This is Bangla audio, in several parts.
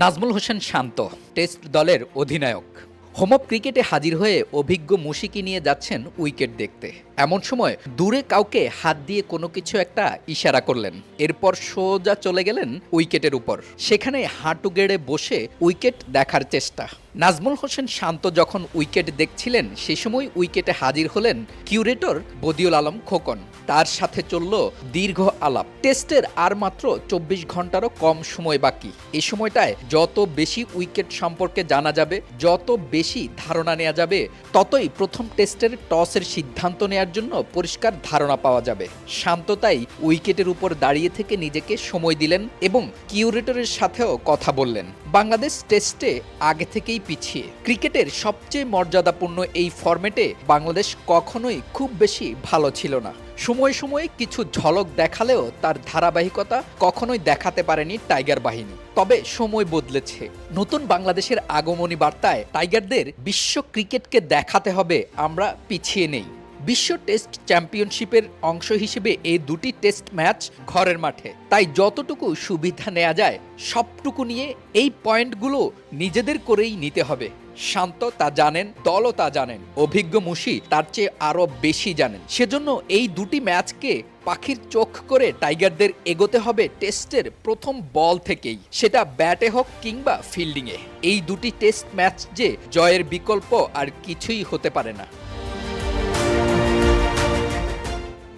নাজমুল হোসেন শান্ত টেস্ট দলের অধিনায়ক হোম অফ ক্রিকেটে হাজির হয়ে অভিজ্ঞ মুশিকি নিয়ে যাচ্ছেন উইকেট দেখতে। এমন সময় দূরে কাউকে হাত দিয়ে কোনো কিছু একটা ইশারা করলেন, এরপর সোজা চলে গেলেন উইকেটের উপর। সেখানে হাঁটু গেড়ে বসে উইকেট দেখার চেষ্টা। নাজমুল হোসেন শান্ত যখন উইকেট দেখছিলেন সে সময় উইকেটে হাজির হলেন কিউরেটর বদিউল আলম খোকন। তার সাথে চলল দীর্ঘ আলাপ। টেস্টের আর মাত্র ২৪ ঘন্টারও কম সময় বাকি। এই সময়টায় যত বেশি উইকেট সম্পর্কে জানা যাবে, যত বেশি ধারণা নেওয়া যাবে, ততই প্রথম টেস্টের টসের সিদ্ধান্ত নেওয়ার জন্য পরিষ্কার ধারণা পাওয়া যাবে। শান্ত তাই উইকেটের উপর দাঁড়িয়ে থেকে নিজেকে সময় দিলেন এবং কিউরেটরের সাথেও কথা বললেন। বাংলাদেশ টেস্টে আগে থেকেই পিছিয়ে। ক্রিকেটের সবচেয়ে মর্যাদাপূর্ণ এই ফরম্যাটে বাংলাদেশ কখনোই খুব বেশি ভালো ছিল না। সময়ে সময়ে কিছু ঝলক দেখালেও তার ধারাবাহিকতা কখনোই দেখাতে পারেনি টাইগার বাহিনী। তবে সময় বদলেছে। নতুন বাংলাদেশের আগমনী বার্তায় টাইগারদের বিশ্ব ক্রিকেটকে দেখাতে হবে আমরা পিছিয়ে নেই। বিশ্ব টেস্ট চ্যাম্পিয়নশিপের অংশ হিসেবে এই দুটি টেস্ট ম্যাচ ঘরের মাঠে, তাই যতটুকু সুবিধা নেওয়া যায় সবটুকু নিয়ে এই পয়েন্টগুলো নিজেদের করেই নিতে হবে। শান্ত তা জানেন, দলও তা জানেন, অভিজ্ঞ মুশি তার চেয়ে আরও বেশি জানেন। সেজন্য এই দুটি ম্যাচকে পাখির চোখ করে টাইগারদের এগোতে হবে টেস্টের প্রথম বল থেকেই, সেটা ব্যাটে হোক কিংবা ফিল্ডিংয়ে। এই দুটি টেস্ট ম্যাচ যে জয়ের বিকল্প আর কিছুই হতে পারে না।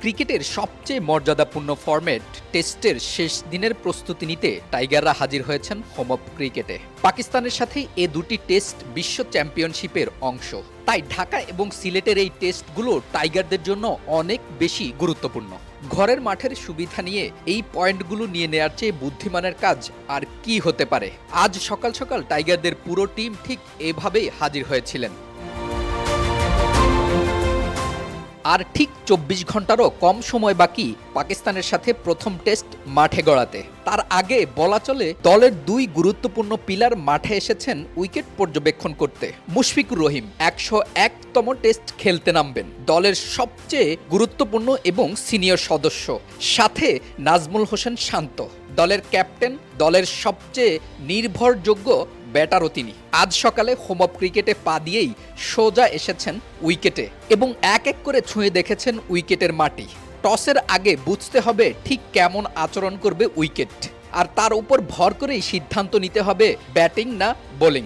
ক্রিকেটের সবচেয়ে মর্যাদাপূর্ণ ফরম্যাট টেস্টের শেষ দিনের প্রস্তুতি নিতে টাইগাররা হাজির হয়েছেন হোম অফ ক্রিকেটে। পাকিস্তানের সাথেই এ দুটি টেস্ট বিশ্ব চ্যাম্পিয়নশিপের অংশ। তাই ঢাকা এবং সিলেটের এই টেস্টগুলো টাইগারদের জন্য অনেক বেশি গুরুত্বপূর্ণ। ঘরের মাঠের সুবিধা নিয়ে এই পয়েন্টগুলো নিয়ে নেওয়ার চেয়ে বুদ্ধিমানের কাজ আর কি হতে পারে। আজ সকাল সকাল টাইগারদের পুরো টিম ঠিক এভাবেই হাজির হয়েছিলেন। আর ঠিক ২৪ ঘন্টারও কম সময় বাকি পাকিস্তানের সাথে প্রথম টেস্ট মাঠে গড়াতে। তার আগে বলা চলে দলের দুই গুরুত্বপূর্ণ পিলার মাঠে এসেছেন উইকেট পর্যবেক্ষণ করতে। মুশফিকুর রহিম ১০১তম টেস্ট খেলতে নামবেন, দলের সবচেয়ে গুরুত্বপূর্ণ এবং সিনিয়র সদস্য। সাথে নাজমুল হোসেন শান্ত, দলের ক্যাপ্টেন, দলের সবচেয়ে নির্ভরযোগ্য ব্যাটারও তিনি। আজ সকালে হোম অফ ক্রিকেটে পা দিয়েই সোজা এসেছেন উইকেটে এবং এক এক করে ছুঁয়ে দেখেছেন উইকেটের মাটি। টসের আগে বুঝতে হবে ঠিক কেমন আচরণ করবে উইকেট, আর তার উপর ভর করেই সিদ্ধান্ত নিতে হবে ব্যাটিং না বোলিং।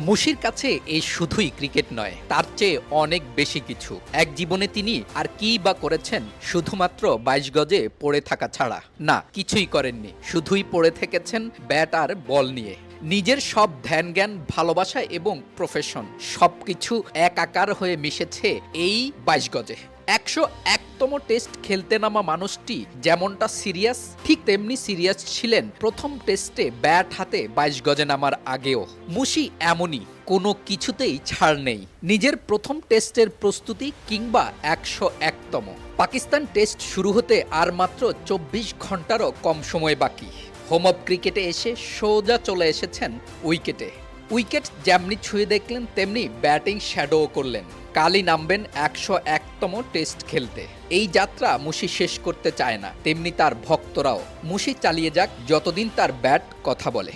মুশির কাছে এই শুধুই ক্রিকেট নয়, তার চেয়ে অনেক বেশি কিছু। এক জীবনে তিনি আর কি বা করেছেন শুধুমাত্র ২২ গজে পড়ে থাকা ছাড়া? না, কিছুই করেননি, শুধুই পড়ে থেকেছেন ব্যাট আর বল নিয়ে। নিজের সব ধ্যান জ্ঞান, ভালোবাসা এবং প্রফেশন সবকিছু একাকার হয়ে মিশেছে এই ২২ গজে। ১০১তম টেস্ট খেলতে নামা মানুষটি যেমনটা সিরিয়াস, ঠিক তেমনি সিরিয়াস ছিলেন প্রথম টেস্টে ব্যাট হাতে ২২ গজে নামার আগেও। মুশি এমনই, কোনো কিছুতেই ছাড় নেই। নিজের প্রথম টেস্টের প্রস্তুতি কিংবা ১০১তম। পাকিস্তান টেস্ট শুরু হতে আর মাত্র ২৪ ঘন্টারও কম সময় বাকি। হোম অফ ক্রিকেটে এসে সোজা চলে এসেছেন উইকেটে। উইকেট যেমনি ছুঁয়ে দেখলেন তেমনি ব্যাটিং শ্যাডো করলেন। কালই নামবেন ১০১তম টেস্ট খেলতে। এই যাত্রা মুশি শেষ করতে চায় না, তেমনি তার ভক্তরাও। মুশি চালিয়ে যাক যতদিন তার ব্যাট কথা বলে।